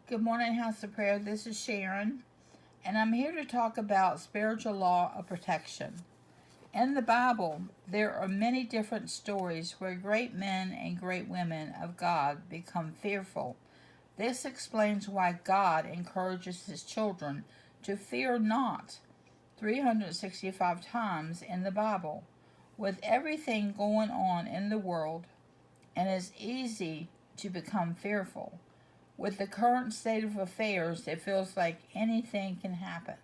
Good morning, House of Prayer. This is Sharon, and I'm here to talk about spiritual law of protection. In the Bible, there are many different stories where great men and great women of God become fearful. This explains why God encourages his children to fear not 365 times in the Bible. With everything going on in the world, and it's easy to become fearful. With the current state of affairs, it feels like anything can happen.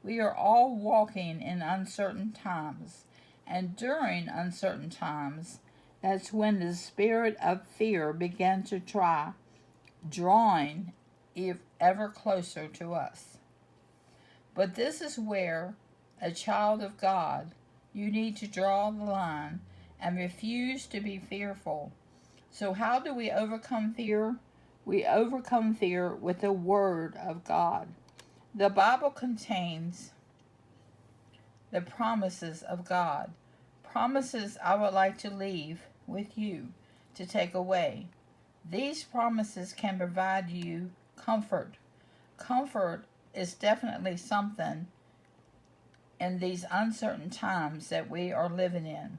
We are all walking in uncertain times, and during uncertain times, that's when the spirit of fear began to try, drawing ever closer to us. But this is where, a child of God, you need to draw the line and refuse to be fearful. So, how do we overcome fear? We overcome fear with the Word of God. The Bible contains the promises of God. Promises I would like to leave with you to take away. These promises can provide you comfort. Comfort is definitely something in these uncertain times that we are living in.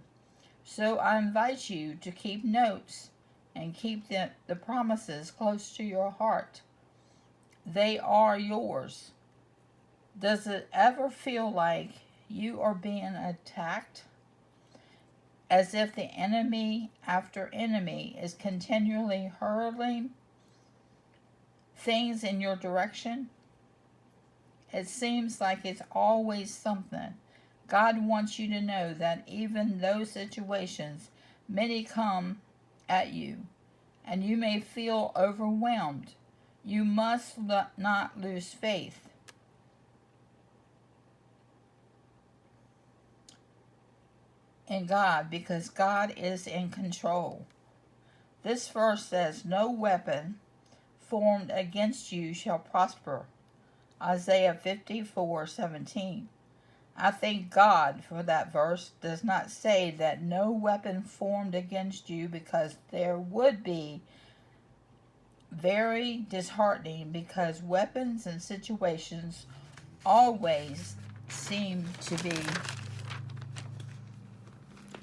So I invite you to keep notes and keep the promises close to your heart. They are yours. Does it ever feel like you are being attacked? As if the enemy after enemy is continually hurling things in your direction? It seems like it's always something. God wants you to know that even those situations, many come at you, and you may feel overwhelmed. You must not lose faith. In God, because God is in control. This verse says, "No weapon formed against you shall prosper." Isaiah 54:17. I thank God for that verse does not say that no weapon formed against you, because there would be very disheartening, because weapons and situations always seem to be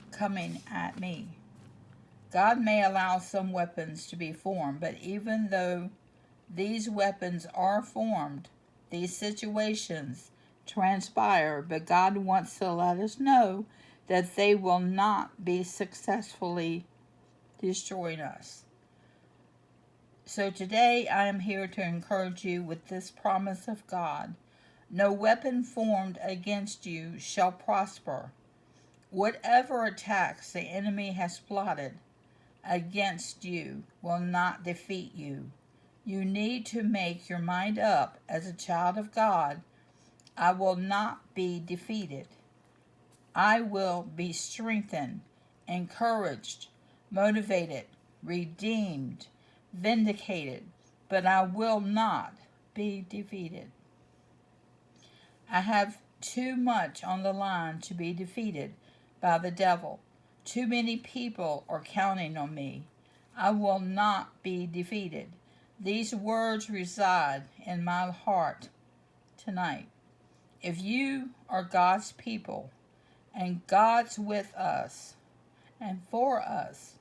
coming at me. God may allow some weapons to be formed, but even though these weapons are formed, these situations transpire, but God wants to let us know that they will not be successfully destroying us. So today I am here to encourage you with this promise of God. No weapon formed against you shall prosper. Whatever attacks the enemy has plotted against you will not defeat you. You need to make your mind up as a child of God. I will not be defeated. I will be strengthened, encouraged, motivated, redeemed, vindicated, but I will not be defeated. I have too much on the line to be defeated by the devil. Too many people are counting on me. I will not be defeated. These words reside in my heart tonight. If you are God's people and God's with us and for us,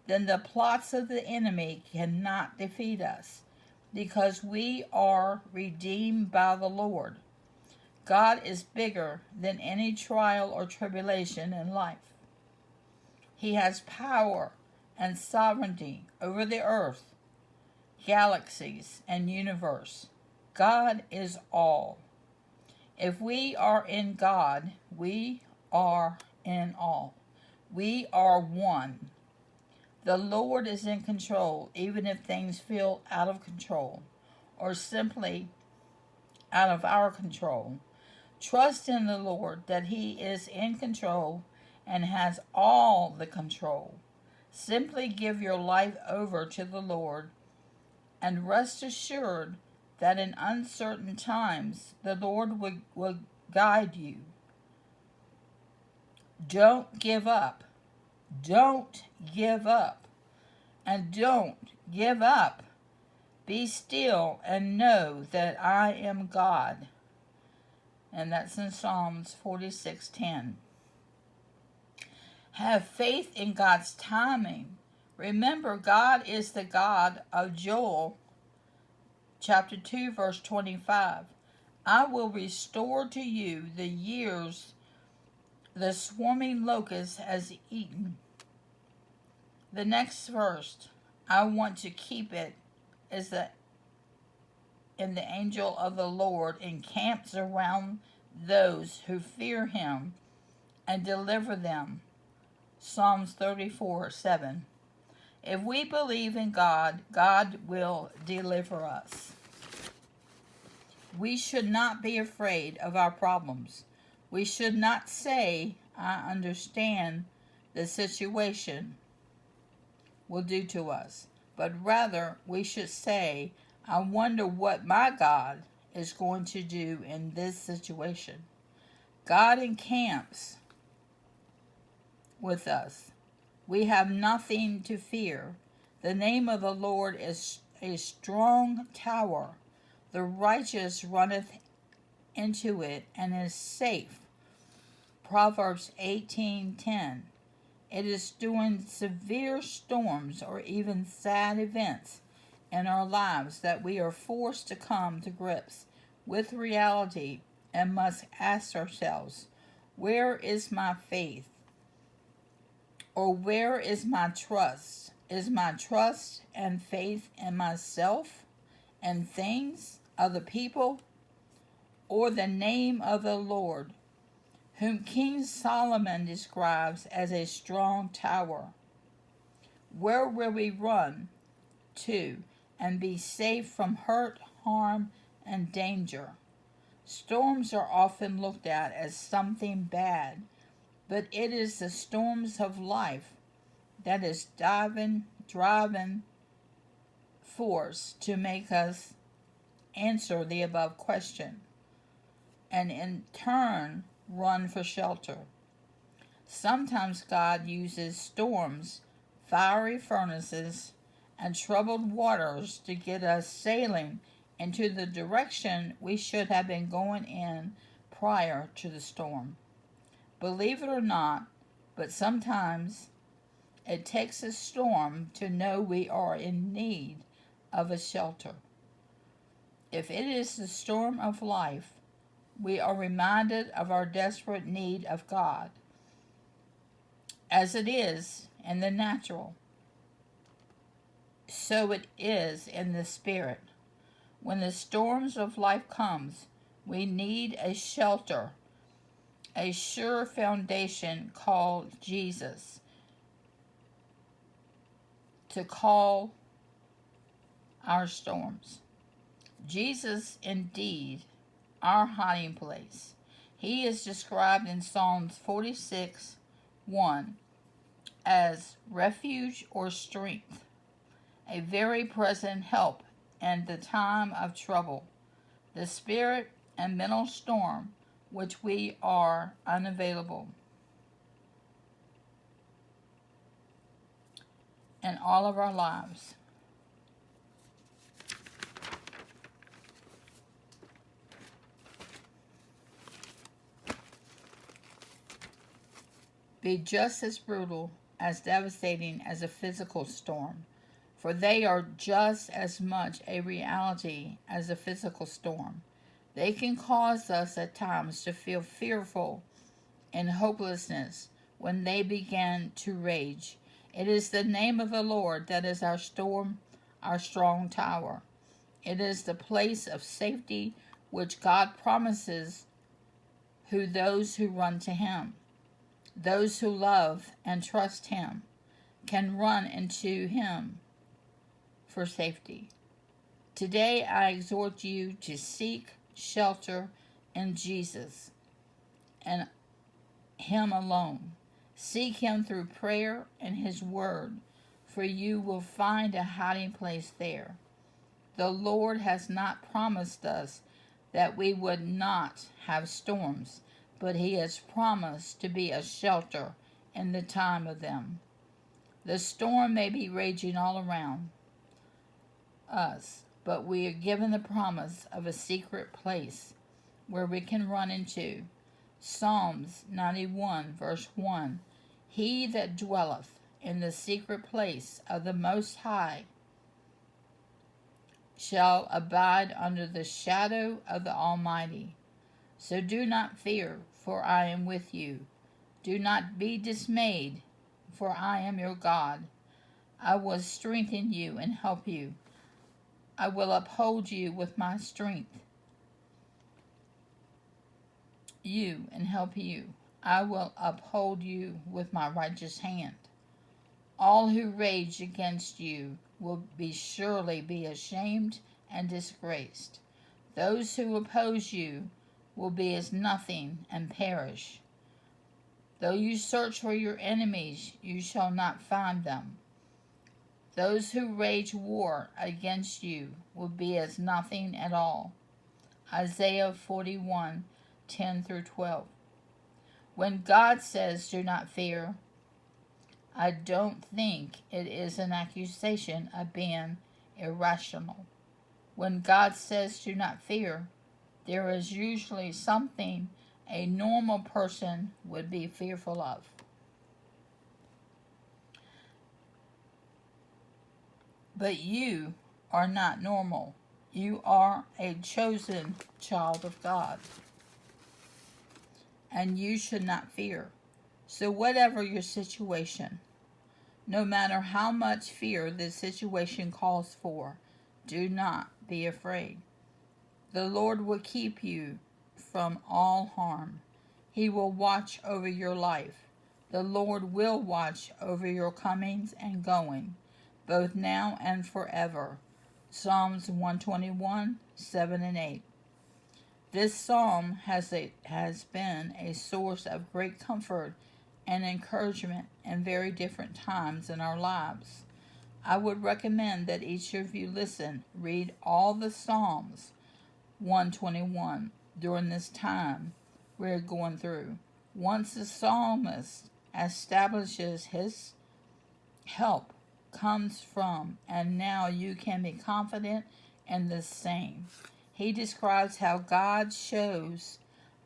then the plots of the enemy cannot defeat us, because we are redeemed by the Lord. God is bigger than any trial or tribulation in life. He has power and sovereignty over the earth, galaxies, and universe. God is all. If we are in God, we are in all. We are one. The Lord is in control, even if things feel out of control or simply out of our control. Trust in the Lord that He is in control and has all the control. Simply give your life over to the Lord and rest assured that in uncertain times the Lord will guide you. Don't give up. Don't give up. And don't give up Be still and know that I am God. And that's in Psalms 46:10. Have faith in God's timing. Remember, God is the God of Joel chapter 2, verse 25. I will restore to you the years the swarming locust has eaten. The next verse, I want to keep it, is the angel of the Lord encamps around those who fear him and deliver them. Psalms 34:7. If we believe in God, God will deliver us. We should not be afraid of our problems. We should not say, I understand the situation will do to us, but rather we should say, I wonder what my God is going to do in this situation. God encamps with us. We have nothing to fear. The name of the Lord is a strong tower. The righteous runneth into it and is safe. Proverbs 18:10. It is during severe storms or even sad events in our lives that we are forced to come to grips with reality and must ask ourselves, where is my faith? Or where is my trust? Is my trust and faith in myself and things, other people, or the name of the Lord, whom King Solomon describes as a strong tower? Where will we run to and be safe from hurt, harm, and danger? Storms are often looked at as something bad, but it is the storms of life that is driving force to make us answer the above question and in turn run for shelter. Sometimes God uses storms, fiery furnaces, and troubled waters to get us sailing into the direction we should have been going in prior to the storm. Believe it or not, but sometimes it takes a storm to know we are in need of a shelter. If it is the storm of life, we are reminded of our desperate need of God. As it is in the natural, so it is in the spirit. When the storms of life comes, we need a shelter, a sure foundation called Jesus, to call our storms. Jesus, indeed, our hiding place. He is described in Psalms 46:1 as refuge or strength, a very present help in the time of trouble, the spirit and mental storm which we are unavailable in all of our lives. Be just as brutal, as devastating as a physical storm, for they are just as much a reality as a physical storm. They can cause us at times to feel fearful and hopelessness when they begin to rage. It is the name of the Lord that is our storm, our strong tower. It is the place of safety which God promises those who run to him. Those who love and trust him can run into him for safety. Today I exhort you to seek shelter in Jesus and him alone. Seek him through prayer and his word, for you will find a hiding place there. The Lord has not promised us that we would not have storms, but he has promised to be a shelter in the time of them. The storm may be raging all around us, but we are given the promise of a secret place where we can run into. Psalms 91, verse 1. He that dwelleth in the secret place of the Most High shall abide under the shadow of the Almighty. So do not fear, for I am with you. Do not be dismayed, for I am your God. I will strengthen you and help you. I will uphold you with my strength. You and help you. I will uphold you with my righteous hand. All who rage against you will surely be ashamed and disgraced. Those who oppose you will be as nothing and perish. Though you search for your enemies, you shall not find them. Those who wage war against you will be as nothing at all. Isaiah 41, 10 through 12. When God says, do not fear, I don't think it is an accusation of being irrational. When God says, do not fear, there is usually something a normal person would be fearful of. But you are not normal. You are a chosen child of God, and you should not fear. So whatever your situation, no matter how much fear this situation calls for, do not be afraid. The Lord will keep you from all harm. He will watch over your life. The Lord will watch over your comings and going, both now and forever. Psalms 121, 7 and 8. This psalm has been a source of great comfort and encouragement in very different times in our lives. I would recommend that each of you read all the Psalms 121 during this time we're going through. Once the psalmist establishes his help comes from, and now you can be confident in the same. He describes how God shows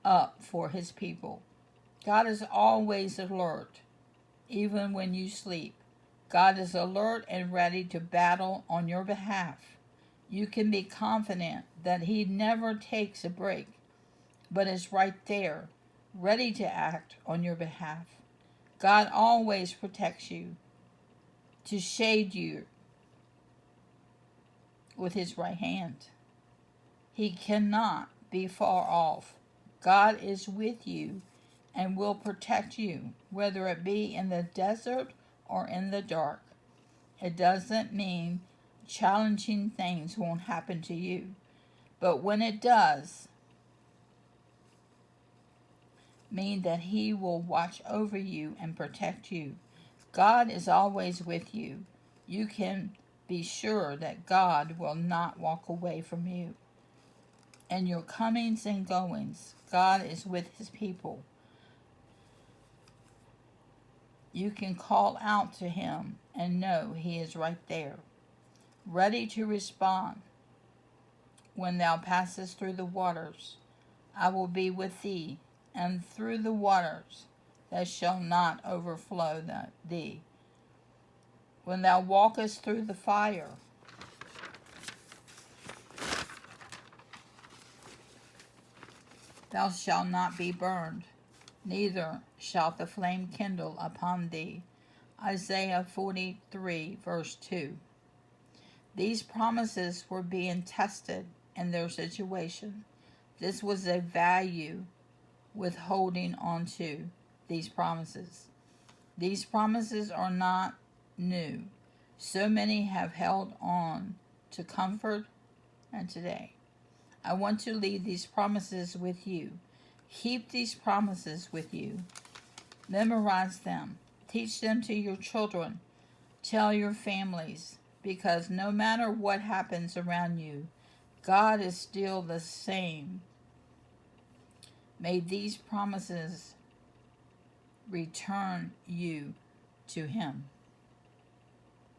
up for his people. God is always alert, even when you sleep. God is alert and ready to battle on your behalf. You can be confident that he never takes a break, but is right there, ready to act on your behalf. God always protects you, to shade you with his right hand. He cannot be far off. God is with you and will protect you, whether it be in the desert or in the dark. It doesn't mean challenging things won't happen to you, but when it does, mean that he will watch over you and protect you. God is always with you. You can be sure that God will not walk away from you. In your comings and goings, God is with his people. You can call out to him and know he is right there, ready to respond. When thou passest through the waters, I will be with thee, and through the waters they shall not overflow thee. When thou walkest through the fire, thou shalt not be burned, neither shall the flame kindle upon thee. Isaiah 43, verse 2. These promises were being tested in their situation. This was a value with holding on to these promises. These promises are not new. So many have held on to comfort, and today I want to leave these promises with you. Keep these promises with you. Memorize them. Teach them to your children. Tell your families, because no matter what happens around you, God is still the same. May these promises return you to him.